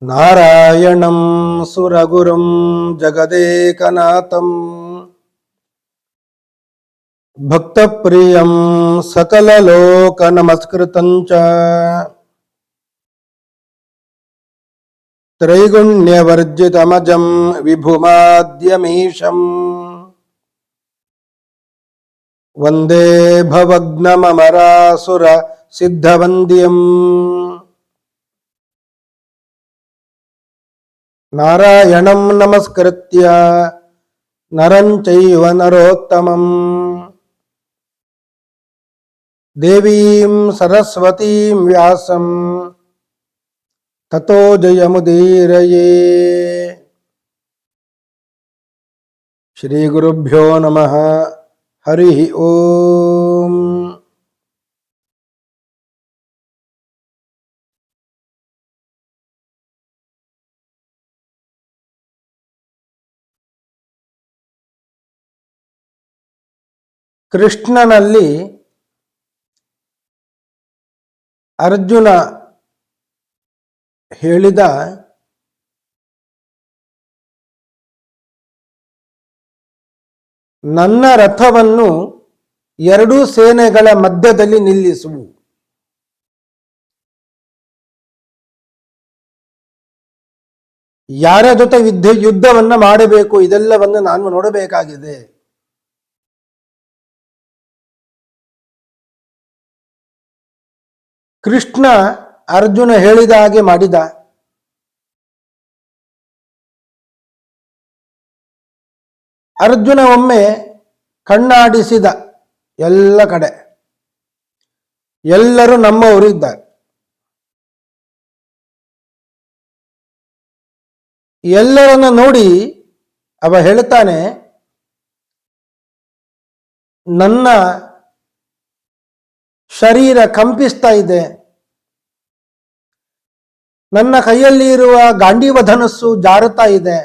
ನಾರಾಯಣಂ ಸುರಗುರುಂ ಜಗದೇಕನಾಥಂ ಭಕ್ತಪ್ರಿಯಂ ಸಕಲಲೋಕನಮಸ್ಕೃತಂ ಚ ತ್ರೈಗುಣ್ಯವರ್ಜಿತಮಜಂ ವಿಭುಮಾದ್ಯಮೀಶಂ ವಂದೇ ಭವಗ್ನಮರಾಸುರ ಸಿದ್ಧವಂದ್ಯಂ ನಾರಾಯಣಂ ನಮಸ್ಕೃತ್ಯ ನರಂ ಚೈವ ನರೋತ್ತಮಂ ದೇವೀಂ ಸರಸ್ವತೀಂ ವ್ಯಾಸಂ ತತೋ ಜಯಮುದೀರಯೇ. ಶ್ರೀ ಗುರುಭ್ಯೋ ನಮಃ. ಹರಿ ಓಂ. ಕೃಷ್ಣನಲ್ಲಿ ಅರ್ಜುನ ಹೇಳಿದ ನನ್ನ ರಥವನ್ನು ಎರಡೂ ಸೇನೆಗಳ ಮಧ್ಯದಲ್ಲಿ ನಿಲ್ಲಿಸು. ಯಾರ ಜೊತೆ ಯುದ್ಧವನ್ನ ಮಾಡಬೇಕು ಇದೆಲ್ಲವನ್ನು ನಾನು ನೋಡಬೇಕಾಗಿದೆ. ಕೃಷ್ಣ ಅರ್ಜುನ ಹೇಳಿದ ಹಾಗೆ ಮಾಡಿದ. ಅರ್ಜುನ ಒಮ್ಮೆ ಕಣ್ಣಾಡಿಸಿದ. ಎಲ್ಲ ಕಡೆ ಎಲ್ಲರೂ ನಮ್ಮವರು ಇದ್ದಾರೆ. ಎಲ್ಲರನ್ನ ನೋಡಿ ಅವ ಹೇಳ್ತಾನೆ, ನನ್ನ ಶರೀರ ಕಂಪಿಸ್ತಾ ಇದೆ, ನನ್ನ ಕೈಯಲ್ಲಿ ಇರುವ ಗಾಂಡೀವ ಧನಸ್ಸು ಜಾರುತ್ತಾ ಇದೆ,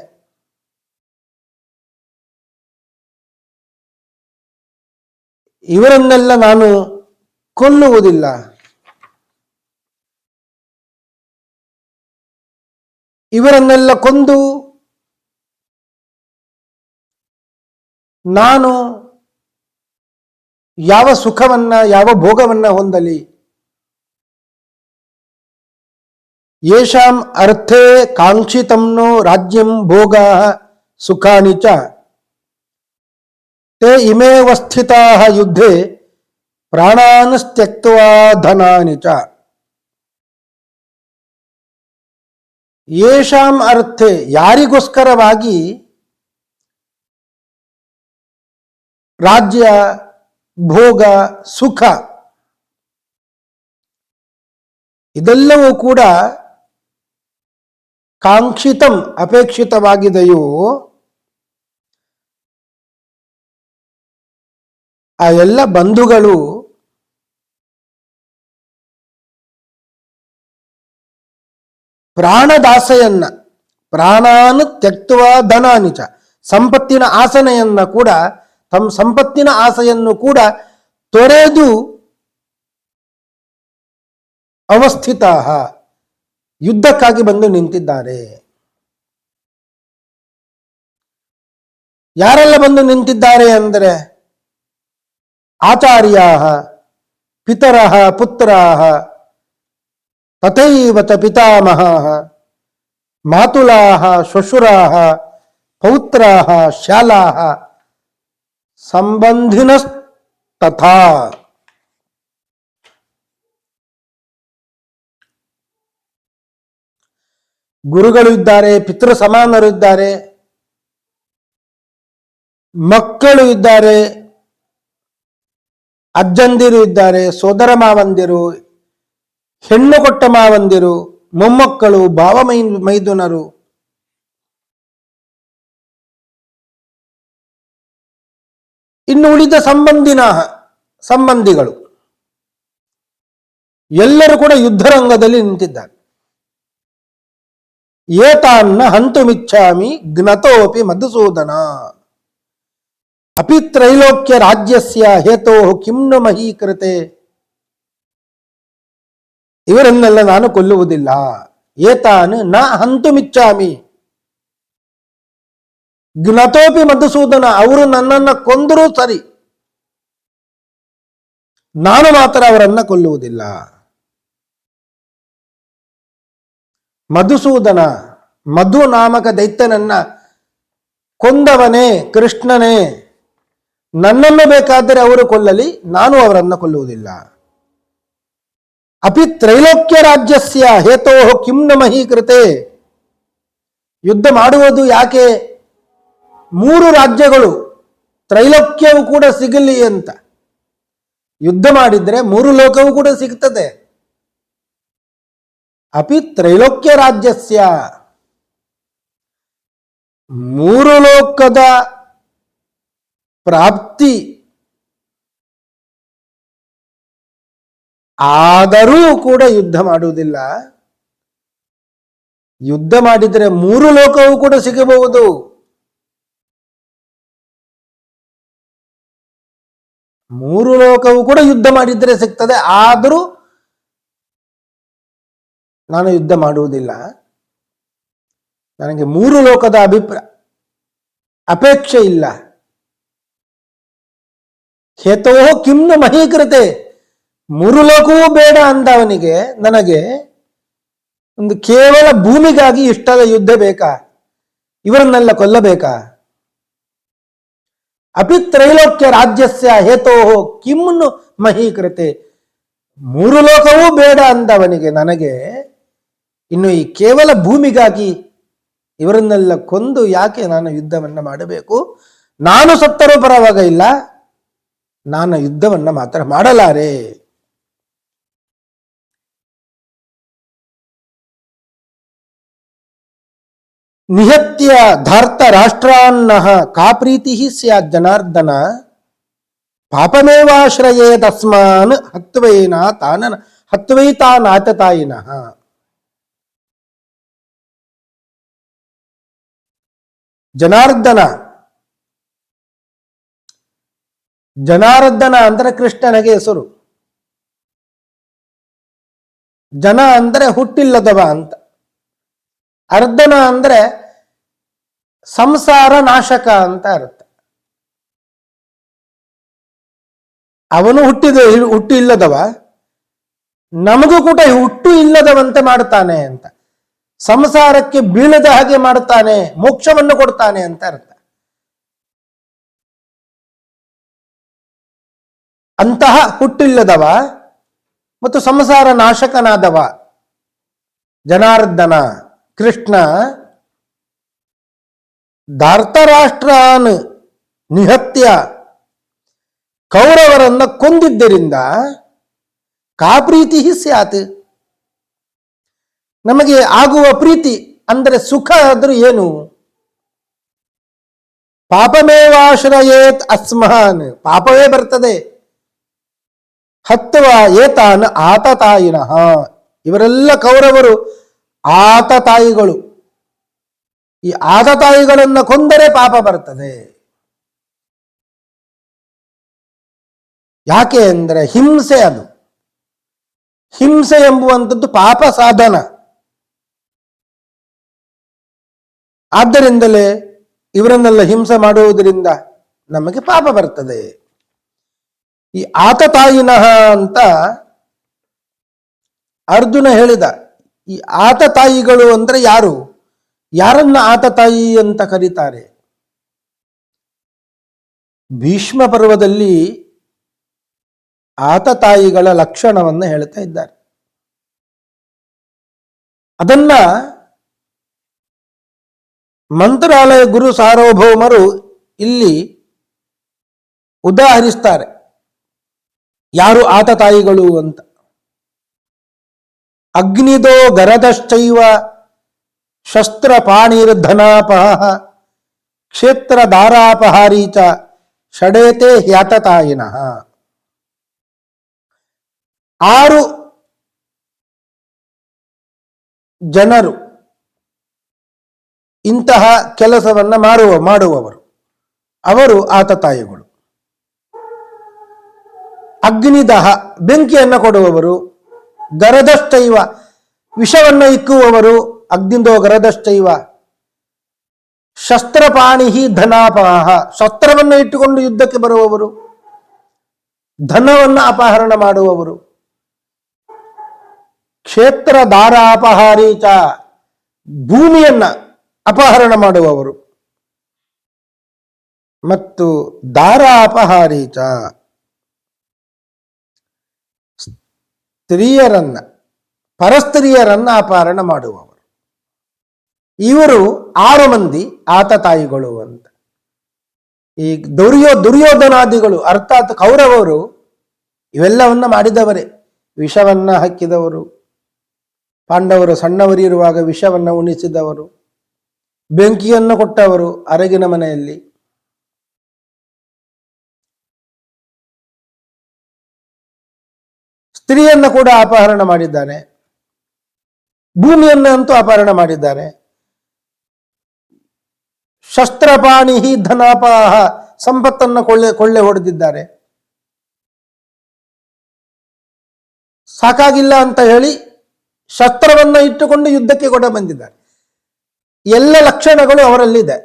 ಇವರನ್ನೆಲ್ಲ ನಾನು ಕೊಲ್ಲುವುದಿಲ್ಲ. ಇವರನ್ನೆಲ್ಲ ಕೊಂದು ನಾನು ಯಾವ ಸುಖವನ್ನ ಯಾವ ಭೋಗವನ್ನ ಹೊಂದಲಿ. ಯೇಷಾಂ ಅರ್ಥೇ ಕಾಂಕ್ಷಿತಂನೋ ರಾಜ್ಯಂ ಭೋಗ ಸುಖಾನಿ ಚ ತೇ ಇಮೇವ ಸ್ಥಿತಾಃ ಯುದ್ಧೇ ಪ್ರಾಣಾನ್ ತ್ಯಕ್ತ್ವಾ ಧನಾನಿ ಚ. ಯೇಷಾಂ ಅರ್ಥೇ ಯಾರಿಗೋಸ್ಕರವಾಗಿ ರಾಜ್ಯ ಭೋಗ ಸುಖ ಇದೆಲ್ಲವೂ ಕೂಡ ಕಾಂಕ್ಷಿತಂ ಅಪೇಕ್ಷಿತವಾಗಿದೆಯೋ ಆ ಎಲ್ಲ ಬಂಧುಗಳು ಪ್ರಾಣದಾಸೆಯನ್ನ ಪ್ರಾಣಾನು ತ್ಯಕ್ತುವ ಧನಾನಿಚ ಸಂಪತ್ತಿನ ಆಸನೆಯನ್ನ ಕೂಡ ತಮ್ಮ ಸಂಪತ್ತಿನ ಆಸೆಯನ್ನು ಕೂಡ ತೊರೆದು ಅವಸ್ಥಿತ ಯುದ್ಧಕ್ಕಾಗಿ ಬಂದು ನಿಂತಿದ್ದಾರೆ. ಯಾರೆಲ್ಲ ಬಂದು ನಿಂತಿದ್ದಾರೆ ಅಂದರೆ ಆಚಾರ್ಯ ಪಿತರ ಪುತ್ರ ತಥೈವ ಚ ಪಿತಾಮಹ ಮಾತುಲಾ ಶ್ವಶುರಾ ಪೌತ್ರ ಶಾಲಾ ಸಂಬಂಧಿನಸ್ತಥಾ. ಗುರುಗಳು ಇದ್ದಾರೆ, ಪಿತೃ ಸಮಾನರು ಇದ್ದಾರೆ, ಮಕ್ಕಳು ಇದ್ದಾರೆ, ಅಜ್ಜಂದಿರು ಇದ್ದಾರೆ, ಸೋದರ ಮಾವಂದಿರು, ಹೆಣ್ಣು ಕೊಟ್ಟ ಮಾವಂದಿರು, ಮೊಮ್ಮಕ್ಕಳು, ಭಾವ ಮೈದುನರು, ಇನ್ನು ಉಳಿದ ಸಂಬಂಧಿಗಳು ಎಲ್ಲರೂ ಕೂಡ ಯುದ್ಧರಂಗದಲ್ಲಿ ನಿಂತಿದ್ದಾರೆ. ಏತಾನ್ನ ಹಂತುಮಿಚ್ಛಾಮಿ ಜ್ಞತೋಪಿ ಮಧುಸೂದನ ಅಪಿ ತ್ರೈಲೋಕ್ಯ ರಾಜ್ಯಸ್ಯ ಹೇತೋ ಕಿಮ್ನು ಮಹೀಕೃತೆ. ಇವರನ್ನೆಲ್ಲ ನಾನು ಕೊಲ್ಲುವುದಿಲ್ಲ. ಏತಾನ್ ನ ಹಂತುಮಿಚ್ಚಾಮಿ ಜ್ಞತೋಪಿ ಮಧುಸೂದನ, ಅವರು ನನ್ನನ್ನು ಕೊಂದರೂ ಸರಿ, ನಾನು ಮಾತ್ರ ಅವರನ್ನ ಕೊಲ್ಲುವುದಿಲ್ಲ. ಮಧುಸೂದನ, ಮಧು ನಾಮಕ ದೈತ್ಯನನ್ನ ಕೊಂದವನೇ ಕೃಷ್ಣನೇ, ನನ್ನನ್ನು ಬೇಕಾದರೆ ಅವರು ಕೊಲ್ಲಲಿ, ನಾನು ಅವರನ್ನ ಕೊಲ್ಲುವುದಿಲ್ಲ. ಅಪಿ ತ್ರೈಲೋಕ್ಯ ರಾಜ್ಯಸ್ಯ ಹೇತೋ ಕಿಂ ನ ಮಹೀಕೃತೆ, ಯುದ್ಧ ಮಾಡುವುದು ಯಾಕೆ, 3 ರಾಜ್ಯಗಳು ತ್ರೈಲೋಕ್ಯವು ಕೂಡ ಸಿಗಲಿ ಅಂತ. ಯುದ್ಧ ಮಾಡಿದ್ರೆ 3 ಲೋಕವೂ ಕೂಡ ಸಿಗ್ತದೆ. ಅಪಿ ತ್ರೈಲೋಕ್ಯ ರಾಜ್ಯಸ್ಯ, 3 ಲೋಕದ ಪ್ರಾಪ್ತಿ ಆದರೂ ಕೂಡ ಯುದ್ಧ ಮಾಡುವುದಿಲ್ಲ. ಯುದ್ಧ ಮಾಡಿದರೆ 3 ಲೋಕವೂ ಕೂಡ ಸಿಗಬಹುದು. ಮೂರು ಲೋಕವೂ ಕೂಡ ಯುದ್ಧ ಮಾಡಿದರೆ ಸಿಗ್ತದೆ, ಆದರೂ ನಾನು ಯುದ್ಧ ಮಾಡುವುದಿಲ್ಲ. ನನಗೆ 3 ಲೋಕದ ಅಪೇಕ್ಷೆ ಇಲ್ಲ. ಹೇತೋ ಕಿಮ್ನು ಮಹೀಕೃತೆ, 3 ಲೋಕವೂ ಬೇಡ ಅಂದವನಿಗೆ ನನಗೆ ಒಂದು ಕೇವಲ ಭೂಮಿಗಾಗಿ ಇಷ್ಟದ ಯುದ್ಧ ಬೇಕಾ, ಇವರನ್ನೆಲ್ಲ ಕೊಲ್ಲಬೇಕಾ? ಅಪಿ ತ್ರೈಲೋಕ್ಯ ರಾಜ್ಯಸ್ಯ ಹೇತೋ ಕಿಮ್ನು ಮಹೀಕೃತೆ, 3 ಲೋಕವೂ ಬೇಡ ಅಂದವನಿಗೆ ನನಗೆ ಇನ್ನು ಈ ಕೇವಲ ಭೂಮಿಗಾಗಿ ಇವರನ್ನೆಲ್ಲ ಕೊಂದು ಯಾಕೆ ನಾನು ಯುದ್ಧವನ್ನ ಮಾಡಬೇಕು? ನಾನು ಸತ್ತರೂ ಪರವಾಗಿಲ್ಲ, ನಾನು ಯುದ್ಧವನ್ನ ಮಾತ್ರ ಮಾಡಲಾರೆ. ನಿಹತ್ಯ ಧಾರ್ತ ರಾಷ್ಟ್ರಾನ್ನಃ ಕಾ ಪ್ರೀತಿ ಸ್ಯಾತ್ ಜನಾರ್ದನ, ಪಾಪಮೇವಾಶ್ರಯೇ ತಸ್ಮಾನ್ ಹತ್ವೈತಾನಾತತಾಯಿನಃ. ಜನಾರ್ದನ, ಜನಾರ್ದನ ಅಂದ್ರೆ ಕೃಷ್ಣನಿಗೆ ಹೆಸರು. ಜನ ಅಂದ್ರೆ ಹುಟ್ಟಿಲ್ಲದವ ಅಂತ, ಅರ್ಧನ ಅಂದ್ರೆ ಸಂಸಾರ ನಾಶಕ ಅಂತ ಅರ್ಥ. ಅವನು ಹುಟ್ಟು ಇಲ್ಲದವ, ನಮಗೂ ಕೂಡ ಹುಟ್ಟು ಇಲ್ಲದವಂತೆ ಮಾಡ್ತಾನೆ ಅಂತ, ಸಂಸಾರಕ್ಕೆ ಬೀಳದ ಹಾಗೆ ಮಾಡ್ತಾನೆ, ಮೋಕ್ಷವನ್ನು ಕೊಡ್ತಾನೆ ಅಂತ ಅರ್ಥ. ಅಂತಹ ಹುಟ್ಟಿಲ್ಲದವ ಮತ್ತು ಸಂಸಾರ ನಾಶಕನಾದವ ಜನಾರ್ದನ ಕೃಷ್ಣ. ಧಾರ್ತರಾಷ್ಟ್ರಾನ್ ನಿಹತ್ಯ, ಕೌರವರನ್ನ ಕೊಂದಿದ್ದರಿಂದ ಕಾ ಪ್ರೀತಿ ಸ್ಯಾತ್, ನಮಗೆ ಆಗುವ ಪ್ರೀತಿ ಅಂದರೆ ಸುಖ ಆದ್ರೂ ಏನು? ಪಾಪಮೇವಾಶ್ರಯೇತ್ ಅಸ್ಮಾನ್, ಪಾಪವೇ ಬರ್ತದೆ. ಹತ್ವ ಏತಾನ್ ಆತತಾಯಿನಃ, ಇವರೆಲ್ಲ ಕೌರವರು ಆತತಾಯಿಗಳು. ಈ ಆತತಾಯಿಗಳನ್ನು ಕೊಂದರೆ ಪಾಪ ಬರ್ತದೆ. ಯಾಕೆ ಅಂದರೆ ಹಿಂಸೆ, ಅದು ಹಿಂಸೆ ಎಂಬುವಂಥದ್ದು ಪಾಪ ಸಾಧನ. ಆದ್ದರಿಂದಲೇ ಇವರನ್ನೆಲ್ಲ ಹಿಂಸೆ ಮಾಡುವುದರಿಂದ ನಮಗೆ ಪಾಪ ಬರ್ತದೆ. ಈ ಆತತಾಯಿನಃ ಅಂತ ಅರ್ಜುನ ಹೇಳಿದ. ಈ ಆತತಾಯಿಗಳು ಅಂದ್ರೆ ಯಾರು? ಯಾರನ್ನ ಆತತಾಯಿ ಅಂತ ಕರೀತಾರೆ? ಭೀಷ್ಮ ಪರ್ವದಲ್ಲಿ ಆತತಾಯಿಗಳ ಲಕ್ಷಣವನ್ನು ಹೇಳ್ತಾ ಇದ್ದಾರೆ. ಅದನ್ನ ಮಂತ್ರಾಲಯ ಗುರು ಸಾರ್ವಭೌಮರು ಇಲ್ಲಿ ಉದಾಹರಿಸ್ತಾರೆ, ಯಾರು ಆತತಾಯಿಗಳು ಅಂತ. ಅಗ್ನಿದೋ ಗರದಶ್ಚೈವ ಶಸ್ತ್ರಪಾಣಿರ್ಧನಾಪಹ ಕ್ಷೇತ್ರ ದಾರಾಪಹಾರಿ ಚ ಷಡೇತೆ ಹ್ಯಾತತಾಯಿನಃ. 6 ಜನರು ಇಂತಹ ಕೆಲಸವನ್ನ ಮಾಡುವವರು, ಅವರು ಆತತಾಯಿಗಳು. ಅಗ್ನಿದಹ, ಬೆಂಕಿಯನ್ನು ಕೊಡುವವರು. ಗರದಶ್ಚೈವ, ವಿಷವನ್ನು ಇಕ್ಕುವವರು ಅಗ್ನಿಂದೋ ಗರದಶ್ಚೈವ ಶಸ್ತ್ರಪಾಣಿ ಧನಾಪಾಹ, ಶಸ್ತ್ರವನ್ನು ಇಟ್ಟುಕೊಂಡು ಯುದ್ಧಕ್ಕೆ ಬರುವವರು, ಧನವನ್ನು ಅಪಹರಣ ಮಾಡುವವರು, ಕ್ಷೇತ್ರ ದಾರಾಪಹಾರೀಚ, ಭೂಮಿಯನ್ನ ಅಪಹರಣ ಮಾಡುವವರು, ಮತ್ತು ದಾರಾಪಹಾರೀಚ, ಸ್ತ್ರೀಯರನ್ನ ಪರಸ್ತ್ರೀಯರನ್ನ ಅಪಹರಣ ಮಾಡುವವರು. ಇವರು 6 ಮಂದಿ ಆತತಾಯಿಗಳು ಅಂತ. ಈ ದುರ್ಯೋಧನಾದಿಗಳು ಅರ್ಥಾತ್ ಕೌರವರು ಇವೆಲ್ಲವನ್ನ ಮಾಡಿದವರೇ. ವಿಷವನ್ನ ಹಾಕಿದವರು, ಪಾಂಡವರು ಸಣ್ಣವರಿರುವಾಗ ವಿಷವನ್ನು ಉಣಿಸಿದವರು, ಬೆಂಕಿಯನ್ನು ಕೊಟ್ಟವರು ಅರಗಿನ ಮನೆಯಲ್ಲಿ. ಸ್ತ್ರೀಯನ್ನು ಕೂಡ ಅಪಹರಣ ಮಾಡಿದ್ದಾನೆ, ಭೂಮಿಯನ್ನು ಅಂತೂ ಅಪಹರಣ ಮಾಡಿದ್ದಾರೆ. ಶಸ್ತ್ರಪಾಣಿ ಧನಾಪಾಹ, ಸಂಪತ್ತನ್ನು ಕೊಳ್ಳೆ ಹೊಡೆದಿದ್ದಾರೆ. ಸಾಕಾಗಿಲ್ಲ ಅಂತ ಹೇಳಿ ಶಸ್ತ್ರವನ್ನು ಇಟ್ಟುಕೊಂಡು ಯುದ್ಧಕ್ಕೆ ಕೂಡ ಬಂದಿದ್ದಾರೆ. ಎಲ್ಲ ಲಕ್ಷಣಗಳು ಅವರಲ್ಲಿದೆ.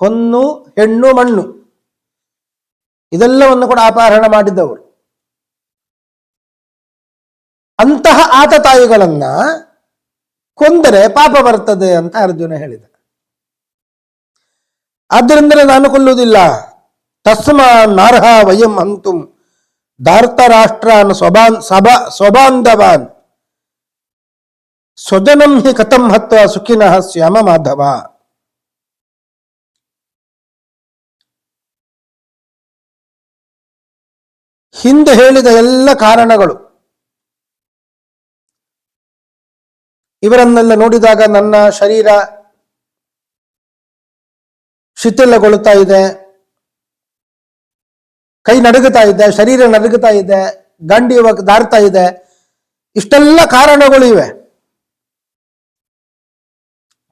ಹೊನ್ನು, ಹೆಣ್ಣು, ಮಣ್ಣು ಇದೆಲ್ಲವನ್ನು ಕೂಡ ಅಪಹರಣ ಮಾಡಿದವರು. ಅಂತಹ ಆತತಾಯಿಗಳನ್ನ ಕೊಂದರೆ ಪಾಪ ಬರ್ತದೆ ಅಂತ ಅರ್ಜುನ ಹೇಳಿದ. ಆದ್ದರಿಂದಲೇ ನಾನು ಕೊಲ್ಲುವುದಿಲ್ಲ. ತಸ್ಮಾ ನಾರ್ಹ ವಯಂ ಹಂತುಂ ಧಾರ್ತರಾಷ್ಟ್ರಾನ್ ಸ್ವಬಾಂಧವಾನ್ ಸ್ವಜನಂ ಹಿ ಕಥಂ ಹತ್ವ ಸುಖಿನಃ ಸ್ಯಾಮ ಮಾಧವ. ಹಿಂದೆ ಹೇಳಿದ ಎಲ್ಲ ಕಾರಣಗಳು ಇವರನ್ನೆಲ್ಲ ನೋಡಿದಾಗ ನನ್ನ ಶರೀರ ಶಿಥಿಲಗೊಳ್ಳುತ್ತಾ ಇದೆ, ಕೈ ನಡುಗುತ್ತಾ ಇದೆ, ಶರೀರ ನಡುಗುತ್ತಾ ಇದೆ, ಗಂಡಿ ದಾರ್ತಾ ಇದೆ, ಇಷ್ಟೆಲ್ಲ ಕಾರಣಗಳು ಇವೆ.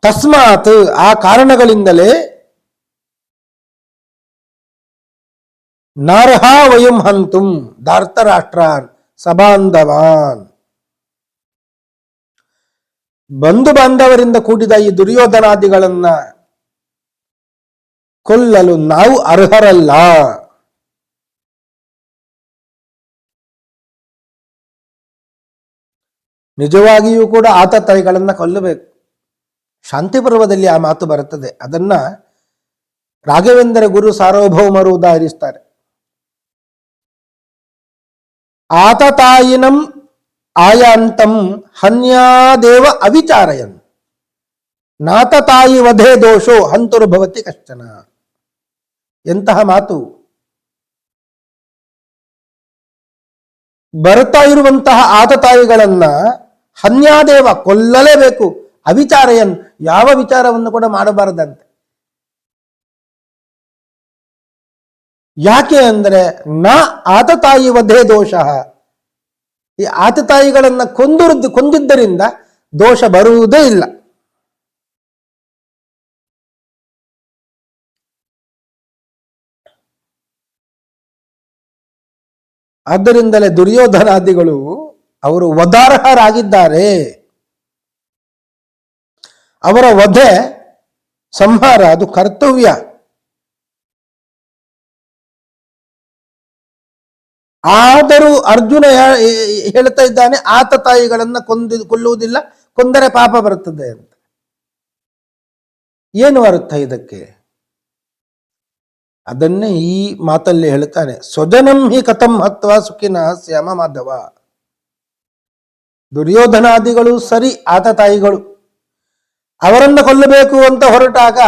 ತಸ್ಮಾತ್, ಆ ಕಾರಣಗಳಿಂದಲೇ ನಾರ್ಹ ವಯಂ ಹಂತುಂ ಧಾರ್ತರಾಷ್ಟ್ರಾನ್ ಸಬಾಂಧವಾನ್, ಬಂಧು ಬಾಂಧವರಿಂದ ಕೂಡಿದ ಈ ದುರ್ಯೋಧನಾದಿಗಳನ್ನ ಕೊಲ್ಲಲು ನಾವು ಅರ್ಹರಲ್ಲ. ನಿಜವಾಗಿಯೂ ಕೂಡ ಆತತಾಯಿಗಳನ್ನ ಕೊಲ್ಲಬೇಕು. ಶಾಂತಿ ಪರ್ವದಲ್ಲಿ ಆ ಮಾತು ಬರುತ್ತದೆ. ಅದನ್ನ ರಾಘವೇಂದ್ರ ಗುರು ಸಾರ್ವಭೌಮರು ಉದಾಹರಿಸ್ತಾರೆ. ಆತತಾಯಿನಂ ಆಯಾಂತಂ ಹನ್ಯಾದೇವ ಅವಿಚಾರಯನ್ ನಾತತಾಯಿ ವಧೆ ದೋಷೋ ಹಂತುರ್ಭವತಿ ಕಶ್ಚನ. ಎಂತಹ ಮಾತು! ಬರ್ತಾ ಇರುವಂತಹ ಆತತಾಯಿಗಳನ್ನ ಹನ್ಯಾದೇವ ಕೊಲ್ಲಲೇಬೇಕು, ಅವಿಚಾರಯನ್ ಯಾವ ವಿಚಾರವನ್ನು ಕೂಡ ಮಾಡಬಾರದಂತೆ. ಯಾಕೆ ಅಂದರೆ ನ ಆತತಾಯಿ ವಧೆ ದೋಷ, ಈ ಆತತಾಯಿಗಳನ್ನ ಕೊಂದಿದ್ದರಿಂದ ದೋಷ ಬರುವುದೇ ಇಲ್ಲ. ಆದ್ದರಿಂದಲೇ ದುರ್ಯೋಧನಾದಿಗಳು ಅವರು ವಧಾರ್ಹರಾಗಿದ್ದಾರೆ. ಅವರ ವಧೆ ಸಂಹಾರ ಅದು ಕರ್ತವ್ಯ. ಆದರೂ ಅರ್ಜುನ ಹೇಳ್ತಾ ಇದ್ದಾನೆ ಆತತಾಯಿಗಳನ್ನ ಕೊಲ್ಲುವುದಿಲ್ಲ, ಕೊಂದರೆ ಪಾಪ ಬರುತ್ತದೆ ಅಂತ. ಏನು ಅರ್ಥ ಇದಕ್ಕೆ? ಅದನ್ನೇ ಈ ಮಾತಲ್ಲಿ ಹೇಳ್ತಾನೆ. ಸ್ವಜನಂ ಹಿ ಕಥಂ ಹತ್ವ ಸುಖಿನಃ ಸ್ಯಾಮ ಮಾಧವ. ದುರ್ಯೋಧನಾದಿಗಳು ಸರಿ ಆತತಾಯಿಗಳು, ಅವರನ್ನು ಕೊಲ್ಲಬೇಕು ಅಂತ ಹೊರಟಾಗ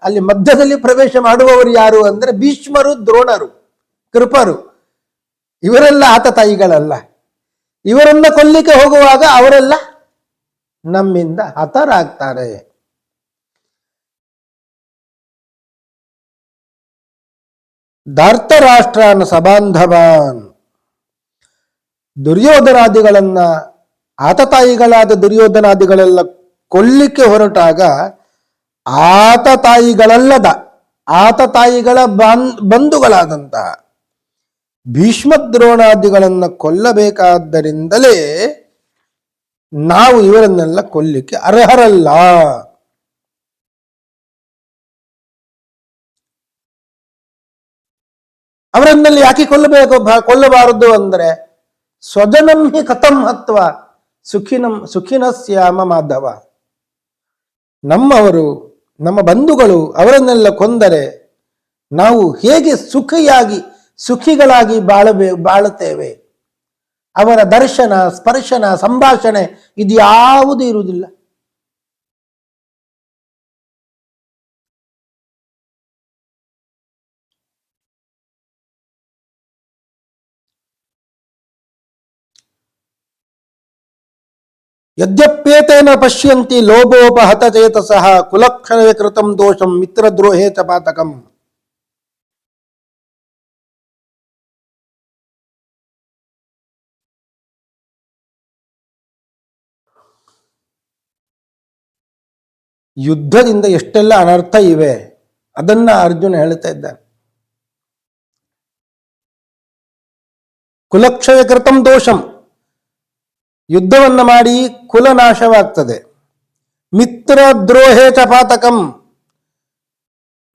ಅಲ್ಲಿ ಮಧ್ಯದಲ್ಲಿ ಪ್ರವೇಶ ಮಾಡುವವರು ಯಾರು ಅಂದ್ರೆ ಭೀಷ್ಮರು, ದ್ರೋಣರು, ಕೃಪರು. ಇವರೆಲ್ಲ ಆತತಾಯಿಗಳಲ್ಲ. ಇವರನ್ನ ಕೊಲ್ಲಿಕ್ಕೆ ಹೋಗುವಾಗ ಅವರೆಲ್ಲ ನಮ್ಮಿಂದ ಹತರಾಗ್ತಾರೆ. ಧಾರ್ತರಾಷ್ಟ್ರಾನ್ ಸಬಾಂಧವಾನ್, ದುರ್ಯೋಧನಾದಿಗಳನ್ನ ಆತತಾಯಿಗಳಾದ ದುರ್ಯೋಧನಾದಿಗಳೆಲ್ಲ ಕೊಲ್ಲಿಕ್ಕೆ ಹೊರಟಾಗ ಆತತಾಯಿಗಳಲ್ಲದ ಆತತಾಯಿಗಳ ಬಂಧುಗಳಾದಂತಹ ಭೀಷ್ಮ ದ್ರೋಣಾದಿಗಳನ್ನ ಕೊಲ್ಲಬೇಕಾದ್ದರಿಂದಲೇ ನಾವು ಇವರನ್ನೆಲ್ಲ ಕೊಲ್ಲಿಕ್ಕೆ ಅರ್ಹರಲ್ಲ. ಅವರನ್ನಲ್ಲಿ ಯಾಕೆ ಕೊಲ್ಲಬಾರದು ಅಂದ್ರೆ ಸ್ವಜನಂ ಹಿ ಕಥಂ ಹತ್ವ ಸುಖಿನ ಶ್ಯಾಮ ಮಾಧವ. ನಮ್ಮವರು, ನಮ್ಮ ಬಂಧುಗಳು, ಅವರನ್ನೆಲ್ಲ ಕೊಂದರೆ ನಾವು ಹೇಗೆ ಸುಖಿಗಳಾಗಿ ಬಾಳುತ್ತೇವೆ. ಅವರ ದರ್ಶನ, ಸ್ಪರ್ಶನ, ಸಂಭಾಷಣೆ ಇದ್ಯಾವುದೂ ಇರುವುದಿಲ್ಲ. ಯದ್ಯಪ್ಯೇತೇನ ಪಶ್ಯಂತಿ ಲೋಭೋಪಹತ ಚೇತಸಃ ಕುಲಕ್ಷಯ ಕೃತಂ ದೋಷಂ ಮಿತ್ರದ್ರೋಹೇ ಚ ಪಾತಕಂ. ಯುದ್ಧದಿಂದ ಎಷ್ಟೆಲ್ಲ ಅನರ್ಥ ಇವೆ ಅದನ್ನ ಅರ್ಜುನ ಹೇಳ್ತಾ ಇದ್ದಾನೆ. ಕುಲಕ್ಷಯ ಕೃತಂ ದೋಷಂ, ಯುದ್ಧವನ್ನ ಮಾಡಿ ಕುಲನಾಶವಾಗ್ತದೆ. ಮಿತ್ರದ್ರೋಹೇ ಚ ಪಾತಕಂ,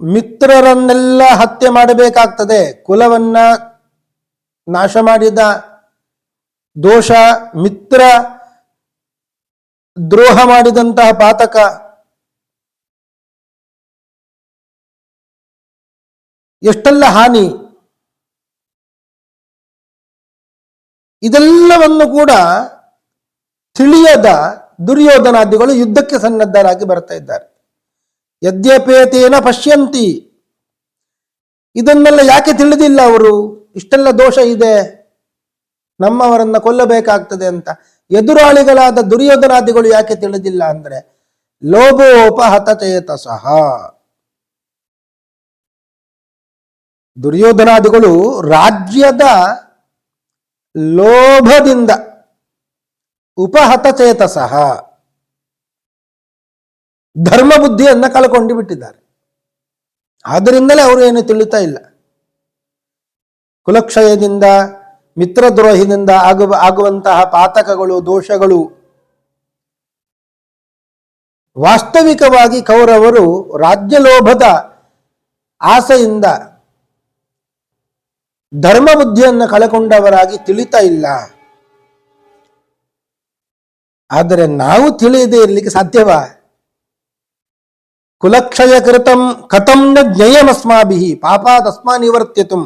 ಮಿತ್ರರನ್ನೆಲ್ಲ ಹತ್ಯೆ ಮಾಡಬೇಕಾಗ್ತದೆ. ಕುಲವನ್ನ ನಾಶ ಮಾಡಿದ ದೋಷ, ಮಿತ್ರ ದ್ರೋಹ ಮಾಡಿದಂತಹ ಪಾತಕ. ಎಷ್ಟೆಲ್ಲ ಹಾನಿ. ಇದೆಲ್ಲವನ್ನು ಕೂಡ ತಿಳಿಯದ ದುರ್ಯೋಧನಾದಿಗಳು ಯುದ್ಧಕ್ಕೆ ಸನ್ನದ್ಧರಾಗಿ ಬರ್ತಾ ಇದ್ದಾರೆ. ಯದ್ಯಪೇತೇನ ಪಶ್ಯಂತಿ, ಇದನ್ನೆಲ್ಲ ಯಾಕೆ ತಿಳಿದಿಲ್ಲ ಅವರು? ಇಷ್ಟೆಲ್ಲ ದೋಷ ಇದೆ, ನಮ್ಮವರನ್ನ ಕೊಲ್ಲಬೇಕಾಗ್ತದೆ ಅಂತ ಎದುರಾಳಿಗಳಾದ ದುರ್ಯೋಧನಾದಿಗಳು ಯಾಕೆ ತಿಳಿದಿಲ್ಲ ಅಂದ್ರೆ ಲೋಭೋಪಹತ ಚೇತಸಃ. ದುರ್ಯೋಧನಾದಿಗಳು ರಾಜ್ಯದ ಲೋಭದಿಂದ ಉಪಹತ ಚೇತಸಃ ಧರ್ಮ ಬುದ್ಧಿಯನ್ನ ಕಳ್ಕೊಂಡು ಬಿಟ್ಟಿದ್ದಾರೆ. ಆದ್ದರಿಂದಲೇ ಅವರು ಏನು ತಿಳಿತಾ ಇಲ್ಲ. ಕುಲಕ್ಷಯದಿಂದ, ಮಿತ್ರದ್ರೋಹಿನಿಂದ ಆಗುವಂತಹ ಪಾತಕಗಳು, ದೋಷಗಳು. ವಾಸ್ತವಿಕವಾಗಿ ಕೌರವರು ರಾಜ್ಯಲೋಭದ ಆಸೆಯಿಂದ ಧರ್ಮ ಬುದ್ಧಿಯನ್ನು ಕಳಕೊಂಡವರಾಗಿ ತಿಳಿತಾ ಇಲ್ಲ. ಆದರೆ ನಾವು ತಿಳಿಯದೇ ಇರಲಿಕ್ಕೆ ಸಾಧ್ಯವಾ? ಕುಲಕ್ಷಯ ಕೃತಂ ಕಥಂ ನ ಜ್ಞೇಯಮಸ್ಮಾಭಿಃ ಪಾಪಾದಸ್ಮಾ ನಿವರ್ತ್ಯತುಂ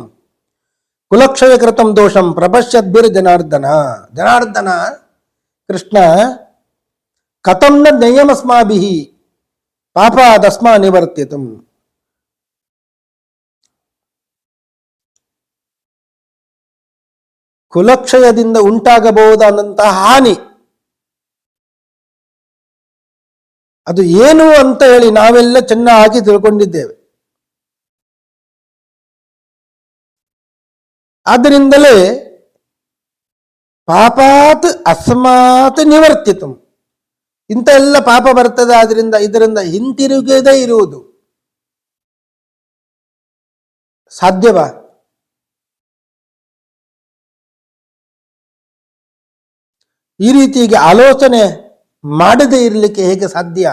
ಕುಲಕ್ಷಯ ಕೃತಂ ದೋಷಂ ಪ್ರಪಶ್ಯದ್ಭಿರ್ ಜನಾರ್ದನ. ಜನಾರ್ದನ ಕೃಷ್ಣ, ಕಥಂ ನ ಜ್ಞೇಯಮಸ್ಮಾಭಿಃ ಪಾಪಾದಸ್ಮಾ ನಿವರ್ತ್ಯತುಂ. ಕುಲಕ್ಷಯದಿಂದ ಉಂಟಾಗಬಹುದಾದಂತಹ ಹಾನಿ ಅದು ಏನು ಅಂತ ಹೇಳಿ ನಾವೆಲ್ಲ ಚೆನ್ನಾಗಿ ತಿಳ್ಕೊಂಡಿದ್ದೇವೆ. ಆದ್ದರಿಂದಲೇ ಪಾಪಾತ್ ಅಸ್ಮಾತ್ ನಿವರ್ತಿತು, ಇಂಥ ಎಲ್ಲ ಪಾಪ ಬರ್ತದೆ, ಆದ್ರಿಂದ ಇದರಿಂದ ಹಿಂತಿರುಗದೇ ಇರುವುದು ಸಾಧ್ಯವಾ? ಈ ರೀತಿಗೆ ಆಲೋಚನೆ ಮಾಡದೇ ಇರಲಿಕ್ಕೆ ಹೇಗೆ ಸಾಧ್ಯ?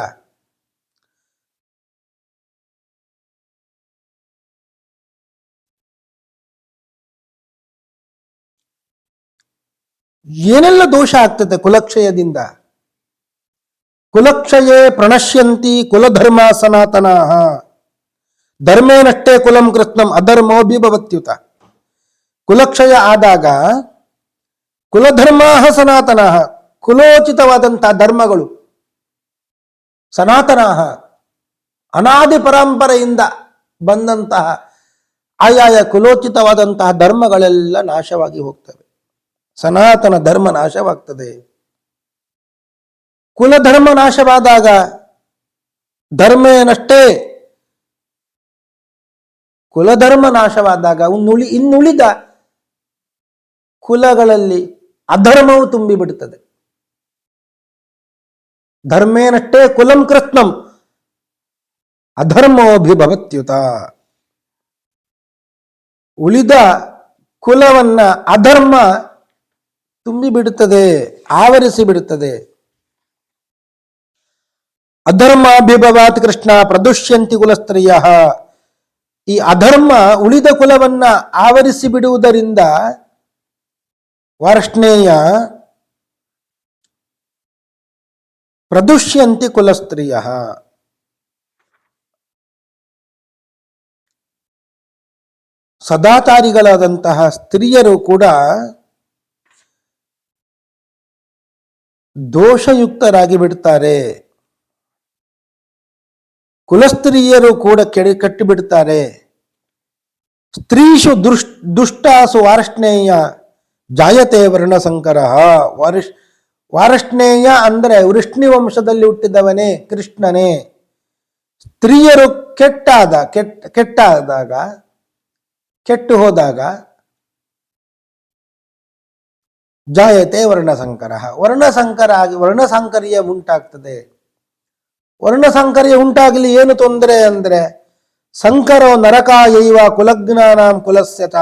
ಏನೆಲ್ಲ ದೋಷ ಆಗ್ತದೆ ಕುಲಕ್ಷಯದಿಂದ. ಕುಲಕ್ಷಯೇ ಪ್ರಣಶ್ಯಂತಿ ಕುಲಧರ್ಮ ಸನಾತನಃ ಧರ್ಮೇನಷ್ಟೇ ಕುಲಂ ಕೃತ್ನಂ ಅಧರ್ಮೋಭಿಭವತ್ಯುತ. ಕುಲಕ್ಷಯ ಆದಾಗ ಕುಲಧರ್ಮ ಸನಾತನಃ, ಕುಲೋಚಿತವಾದಂತಹ ಧರ್ಮಗಳು, ಸನಾತನ ಅನಾದಿ ಪರಂಪರೆಯಿಂದ ಬಂದಂತಹ ಆಯಾಯ ಕುಲೋಚಿತವಾದಂತಹ ಧರ್ಮಗಳೆಲ್ಲ ನಾಶವಾಗಿ ಹೋಗ್ತವೆ. ಸನಾತನ ಧರ್ಮ ನಾಶವಾಗ್ತದೆ. ಕುಲಧರ್ಮ ನಾಶವಾದಾಗ ಧರ್ಮೇನಷ್ಟೇ, ಕುಲಧರ್ಮ ನಾಶವಾದಾಗ ಇನ್ನುಳಿದ ಕುಲಗಳಲ್ಲಿ ಅಧರ್ಮವು ತುಂಬಿಬಿಡುತ್ತದೆ. ಧರ್ಮೇನಷ್ಟೇ ಕುಲಂ ಕೃತ್ನಂ ಅಧರ್ಮೋಭಿಭವತ್ಯುತ. ಉಳಿದ ಕುಲವನ್ನ ಅಧರ್ಮ ತುಂಬಿಬಿಡುತ್ತದೆ, ಆವರಿಸಿ ಬಿಡುತ್ತದೆ. ಅಧರ್ಮಾಭಿಭವಾತ್ ಕೃಷ್ಣ ಪ್ರದುಷ್ಯಂತಿ ಕುಲಸ್ತ್ರೀಯ. ಈ ಅಧರ್ಮ ಉಳಿದ ಕುಲವನ್ನ ಆವರಿಸಿ ಬಿಡುವುದರಿಂದ ವಾರ್ಷ್ಣೇಯ ಪ್ರದುಷ್ಯಂತಿ ಕುಲಸ್ತ್ರೀಯ. ಸದಾಚಾರಿಗಳಾದಂತಹ ಸ್ತ್ರೀಯರು ಕೂಡ ದೋಷಯುಕ್ತರಾಗಿ ಬಿಡ್ತಾರೆ. ಕುಲಸ್ತ್ರೀಯರು ಕೂಡ ಕಟ್ಟಿಬಿಡ್ತಾರೆ. ಸ್ತ್ರೀಷು ದುಷ್ಟಾಸು ವಾರ್ಷ್ಣೇಯ ಜಾಯತೆ ವರ್ಣಸಂಕರ. ವಾರ್ಷ್ಣೇಯ ಅಂದರೆ ವೃಷ್ಣಿ ವಂಶದಲ್ಲಿ ಹುಟ್ಟಿದವನೇ ಕೃಷ್ಣನೇ. ಸ್ತ್ರೀಯರು ಕೆಟ್ಟು ಹೋದಾಗ ಜಾಯತೆ ವರ್ಣಸಂಕರ, ವರ್ಣಸಂಕರ್ಯ ಉಂಟಾಗ್ತದೆ. ವರ್ಣಸಂಕರ್ಯ ಉಂಟಾಗಲಿ ಏನು ತೊಂದರೆ ಅಂದ್ರೆ ಸಂಕರೋ ನರಕಾಯೈವ ಕುಲಜ್ಞಾನಾಂ ಕುಲಸ್ಯತ.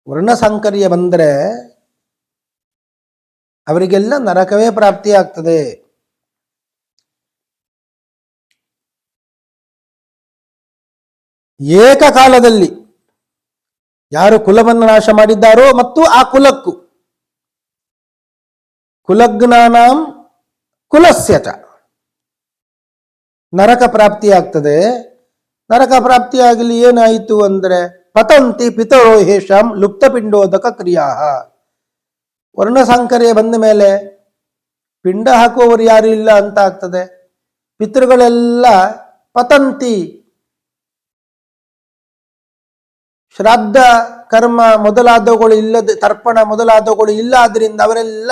ವರ್ಣಸಂಕರ್ಯ ಬಂದ್ರೆ ಅವರಿಗೆಲ್ಲ ನರಕವೇ ಪ್ರಾಪ್ತಿಯಾಗ್ತದೆ. ಏಕಕಾಲದಲ್ಲಿ ಯಾರು ಕುಲವನ್ನು ನಾಶ ಮಾಡಿದ್ದಾರೋ ಮತ್ತು ಆ ಕುಲಕ್ಕೂ ಕುಲಜ್ಞಾನಾಂ ಕುಲಸ್ಯಚ ನರಕ ಪ್ರಾಪ್ತಿಯಾಗ್ತದೆ. ನರಕ ಪ್ರಾಪ್ತಿಯಾಗಲಿ ಏನಾಯಿತು ಅಂದ್ರೆ ಪತಂತಿ ಪಿತರೋ ಹೇಷಾಂ ಲುಪ್ತಪಿಂಡೋದಕ ಕ್ರಿಯಾ. ವರ್ಣಸಂಕರ್ಯ ಬಂದ ಮೇಲೆ ಪಿಂಡ ಹಾಕುವವರು ಯಾರು ಇಲ್ಲ ಅಂತ ಆಗ್ತದೆ. ಪಿತೃಗಳೆಲ್ಲ ಪತಂತಿ, ಶ್ರಾದ್ದ ಕರ್ಮ ಮೊದಲಾದವುಗಳು ಇಲ್ಲದೆ, ತರ್ಪಣ ಮೊದಲಾದವುಗಳು ಇಲ್ಲ, ಆದ್ರಿಂದ ಅವರೆಲ್ಲ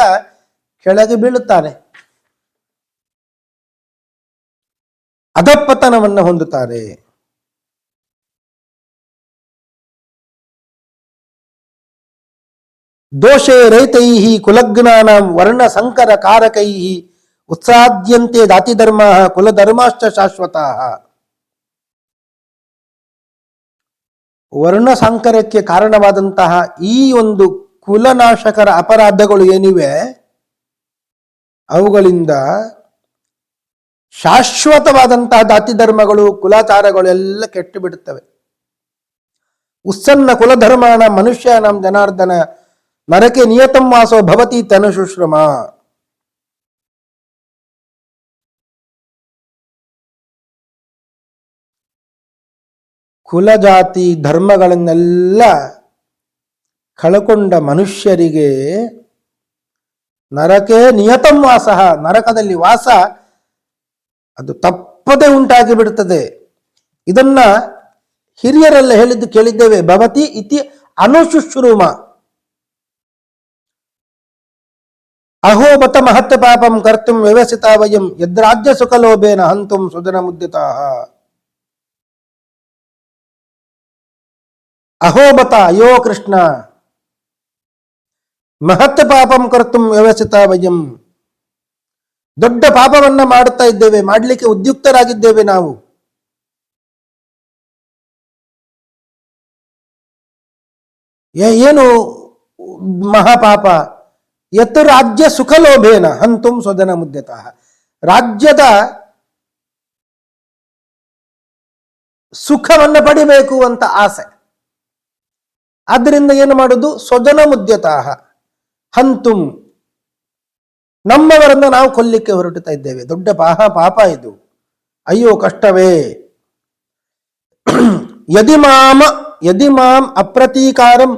ಕೆಳಗೆ ಬೀಳುತ್ತಾರೆ, ಅಧಪತನವನ್ನು ಹೊಂದುತ್ತಾರೆ. ದೋಷೇ ರೈತೈ ಕುಲಜ್ಞಾನಾಂ ವರ್ಣ ಸಂಕರ ಕಾರಕೈ ಉತ್ಸಾದ್ಯಂತೆ ದಾತಿಧರ್ಮ ಕುಲಧರ್ಮಾಶ್ಚ ಶಾಶ್ವತ. ವರ್ಣ ಸಂಕರಕ್ಕೆ ಕಾರಣವಾದಂತಹ ಈ ಒಂದು ಕುಲನಾಶಕರ ಅಪರಾಧಗಳು ಏನಿವೆ ಅವುಗಳಿಂದ ಶಾಶ್ವತವಾದಂತಹ ದಾತಿ ಧರ್ಮಗಳು ಕುಲಾಚಾರಗಳು ಎಲ್ಲ ಕೆಟ್ಟು ಬಿಡುತ್ತವೆ. ಉತ್ಸನ್ನ ಕುಲಧರ್ಮಾಣ ಮನುಷ್ಯಾನಾಂ ಜನಾರ್ದನ ನರಕೆ ನಿಯತಂ ವಾಸೋ ಭವತಿ ತನುಶುಶ್ರಮ. ಕುಲಜಾತಿ ಧರ್ಮಗಳನ್ನೆಲ್ಲ ಕಳಕೊಂಡ ಮನುಷ್ಯರಿಗೆ ನರಕೆ ನಿಯತಂ ವಾಸ, ನರಕದಲ್ಲಿ ವಾಸ ಅದು ತಪ್ಪದೆ ಉಂಟಾಗಿ ಬಿಡುತ್ತದೆ. ಇದನ್ನ ಹಿರಿಯರೆಲ್ಲ ಹೇಳಿದ್ದು ಕೇಳಿದ್ದೇವೆ. ಭವತಿ ಇತಿ ಅನುಶುಶ್ರೂಮ. ಅಹೋಬತ ಮಹತ್ವ ಪಾಪಂ ಕರ್ತುಂ ವ್ಯವಸ್ಥಿತ ವಯಂ ಯದ್ರಾಜ್ಯ ಸುಖಲೋಭೇನ ಹಂತುಂ ಸುಜನ ಮುದ್ದಿತಾ. ಅಹೋಬತ, ಅಯೋ ಕೃಷ್ಣ, ಮಹತ್ವ ಪಾಪಂ ಕರ್ತುಂ ವ್ಯವಸ್ಥಿತ ವಯಂ, ದೊಡ್ಡ ಪಾಪವನ್ನ ಮಾಡುತ್ತಾ ಇದ್ದೇವೆ, ಮಾಡಲಿಕ್ಕೆ ಉದ್ಯುಕ್ತರಾಗಿದ್ದೇವೆ ನಾವು. ಏನು ಮಹಾಪಾಪ? ಯತ್ ರಾಜ್ಯ ಸುಖಲೋಭೇನ ಹಂತುಂ ಸ್ವಜನ ಮುದ್ಯತಃ. ರಾಜ್ಯದ ಸುಖವನ್ನ ಪಡಿಬೇಕು ಅಂತ ಆಸೆ, ಆದ್ದರಿಂದ ಏನು ಮಾಡುದು? ಸ್ವಜನ ಮುದ್ಯತಃ ಹಂತುಂ, ನಮ್ಮವರನ್ನ ನಾವು ಕೊಲ್ಲಿಕ್ಕೆ ಹೊರಟುತ್ತಾ ಇದ್ದೇವೆ. ದೊಡ್ಡ ಪಾಪ ಇದು, ಅಯ್ಯೋ ಕಷ್ಟವೇ. ಯದಿ ಮಾಂ ಅಪ್ರತೀಕಾರಂ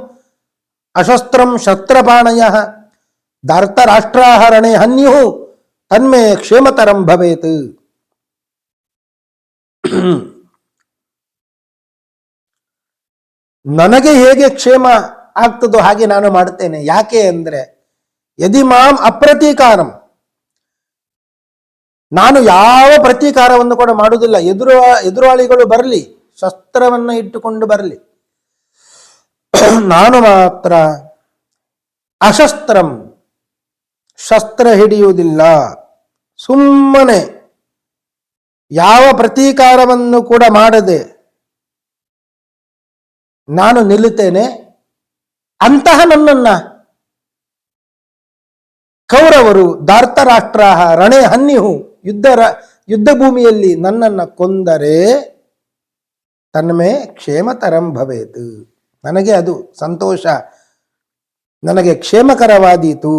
ಅಶಸ್ತ್ರಂ ಶಸ್ತ್ರಪಾಣಯ ಧಾರ್ತರಾಷ್ಟ್ರಾಹರಣೆ ಹನ್ಯು ತನ್ಮೇ ಕ್ಷೇಮತರಂ ಭವೇತ್. ನನಗೆ ಹೇಗೆ ಕ್ಷೇಮ ಆಗ್ತದೋ ಹಾಗೆ ನಾನು ಮಾಡುತ್ತೇನೆ. ಯಾಕೆ ಅಂದ್ರೆ ಯದಿ ಮಾಂ ಅಪ್ರತೀಕಾರಂ, ನಾನು ಯಾವ ಪ್ರತೀಕಾರವನ್ನು ಕೂಡ ಮಾಡುವುದಿಲ್ಲ. ಎದುರಾಳಿಗಳು ಬರಲಿ, ಶಸ್ತ್ರವನ್ನ ಇಟ್ಟುಕೊಂಡು ಬರಲಿ, ನಾನು ಮಾತ್ರ ಅಶಸ್ತ್ರಂ, ಶಸ್ತ್ರ ಹಿಡಿಯುವುದಿಲ್ಲ. ಸುಮ್ಮನೆ ಯಾವ ಪ್ರತೀಕಾರವನ್ನು ಕೂಡ ಮಾಡದೆ ನಾನು ನಿಲ್ಲುತ್ತೇನೆ. ಅಂತಹ ನನ್ನನ್ನ ಕೌರವರು ಧಾರ್ತರಾಷ್ಟ್ರ ರಣೆ ಹನ್ಯು ಯುದ್ಧ ಭೂಮಿಯಲ್ಲಿ ನನ್ನನ್ನು ಕೊಂದರೆ ತನ್ಮೇ ಕ್ಷೇಮತರಂ ಭವೇತ್, ನನಗೆ ಅದು ಸಂತೋಷ, ನನಗೆ ಕ್ಷೇಮಕರವಾದೀತು.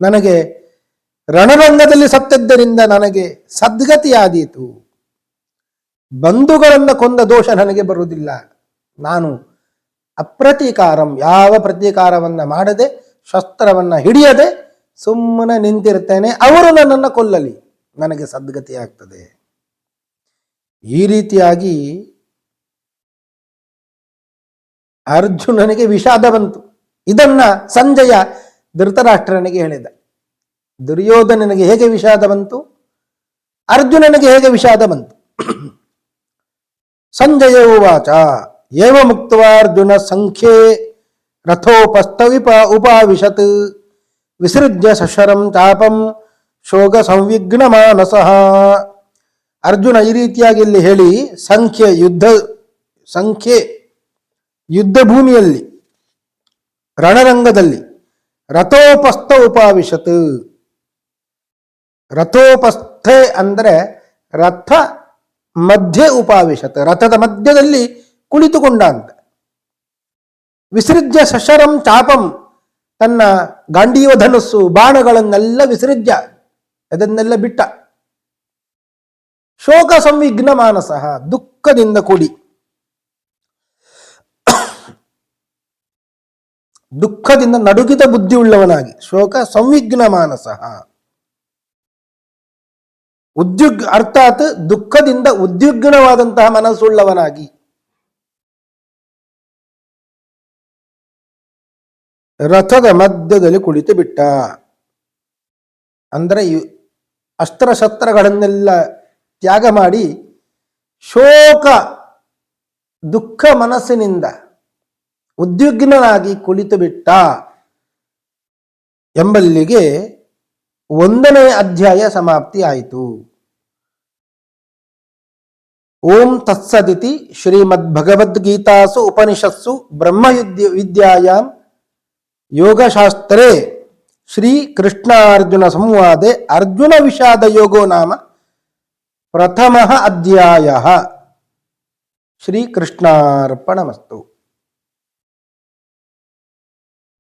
ನನಗೆ ರಣರಂಗದಲ್ಲಿ ಸತ್ತದ್ದರಿಂದ ನನಗೆ ಸದ್ಗತಿಯಾದೀತು. ಬಂಧುಗಳನ್ನು ಕೊಂದ ದೋಷ ನನಗೆ ಬರುವುದಿಲ್ಲ. ನಾನು ಅಪ್ರತೀಕಾರಂ, ಯಾವ ಪ್ರತೀಕಾರವನ್ನ ಮಾಡದೆ, ಶಸ್ತ್ರವನ್ನ ಹಿಡಿಯದೆ ಸುಮ್ಮನೆ ನಿಂತಿರ್ತೇನೆ, ಅವರು ನನ್ನನ್ನು ಕೊಲ್ಲಲಿ, ನನಗೆ ಸದ್ಗತಿ ಆಗ್ತದೆ. ಈ ರೀತಿಯಾಗಿ ಅರ್ಜುನನಿಗೆ ವಿಷಾದ ಬಂತು. ಇದನ್ನ ಸಂಜಯ ಧೃತರಾಷ್ಟ್ರನಿಗೆ ಹೇಳಿದ. ದುರ್ಯೋಧನನಿಗೆ ಹೇಗೆ ವಿಷಾದ ಬಂತು, ಅರ್ಜುನನಿಗೆ ಹೇಗೆ ವಿಷಾದ ಬಂತು. ಸಂಜಯ ಉವಾಚ ಏವ ಮುಕ್ತ್ವಾ ಅರ್ಜುನ ಸಂಖ್ಯೆ ಉಪಾವಿಶತ್ ವಿಸೃಜ್ಯ ಸಶರಂ ಚಾಪಂ ಶೋಕ ಸಂವಿಘ್ನ ಮಾನಸಃ. ಅರ್ಜುನ ಈ ರೀತಿಯಾಗಿ ಇಲ್ಲಿ ಹೇಳಿ ಸಂಖ್ಯೆ ಯುದ್ಧ ಭೂಮಿಯಲ್ಲಿ ರಣರಂಗದಲ್ಲಿ ರಥೋಪಸ್ಥ ಉಪಾವಿಶತ್. ರಥೋಪಸ್ಥೆ ಅಂದರೆ ರಥ ಮಧ್ಯೆ ಉಪಾವಿಶತ್, ರಥದ ಮಧ್ಯದಲ್ಲಿ ಕುಳಿತುಕೊಂಡ ಅಂತ. ವಿಸೃಜ್ಯ ಸಶರಂ ಚಾಪಂ, ತನ್ನ ಗಾಂಡೀವ ಧನುಸ್ಸು ಬಾಣಗಳನ್ನೆಲ್ಲ ವಿಸೃಜ್ಯ, ಅದನ್ನೆಲ್ಲ ಬಿಟ್ಟ. ಶೋಕ ಸಂವಿಘ್ನ ಮಾನಸಃ, ದುಃಖದಿಂದ ಕೂಡಿ, ದುಃಖದಿಂದ ನಡುಗಿದ ಬುದ್ಧಿಯುಳ್ಳವನಾಗಿ, ಶೋಕ ಸಂವಿಘ್ನ ಮಾನಸಃ, ಅರ್ಥಾತ್ ದುಃಖದಿಂದ ಉದ್ವಿಗ್ನವಾದಂತಹ ಮನಸ್ಸುಳ್ಳವನಾಗಿ, ರಥದ ಮಧ್ಯದಲ್ಲಿ ಕುಳಿತು ಬಿಟ್ಟ. ಅಂದರೆ ಅಸ್ತ್ರಶಸ್ತ್ರಗಳನ್ನೆಲ್ಲ ತ್ಯಾಗ ಮಾಡಿ ಶೋಕ ದುಃಖ ಮನಸ್ಸಿನಿಂದ ಉದ್ವಿಗ್ನನಾಗಿ ಕುಳಿತು ಬಿಟ್ಟ ಎಂಬಲ್ಲಿಗೆ 1ನೇ ಅಧ್ಯಾಯ ಸಮಾಪ್ತಿ ಆಯಿತು. ಓಂ ತತ್ಸದಿತಿ ಶ್ರೀಮದ್ಭಗವದ್ಗೀತಾಸು ಉಪನಿಷತ್ಸು ಬ್ರಹ್ಮವಿದ್ಯಾಯಾಂ ಯೋಗಶಾಸ್ತ್ರೇ ಶ್ರೀ ಕೃಷ್ಣಾರ್ಜುನ ಸಂವಾದೆ ಅರ್ಜುನ ವಿಷಾದ ಯೋಗೋ ನಾಮ ಪ್ರಥಮಃ ಅಧ್ಯಾಯಃ. ಶ್ರೀಕೃಷ್ಣಾರ್ಪಣಮಸ್ತು.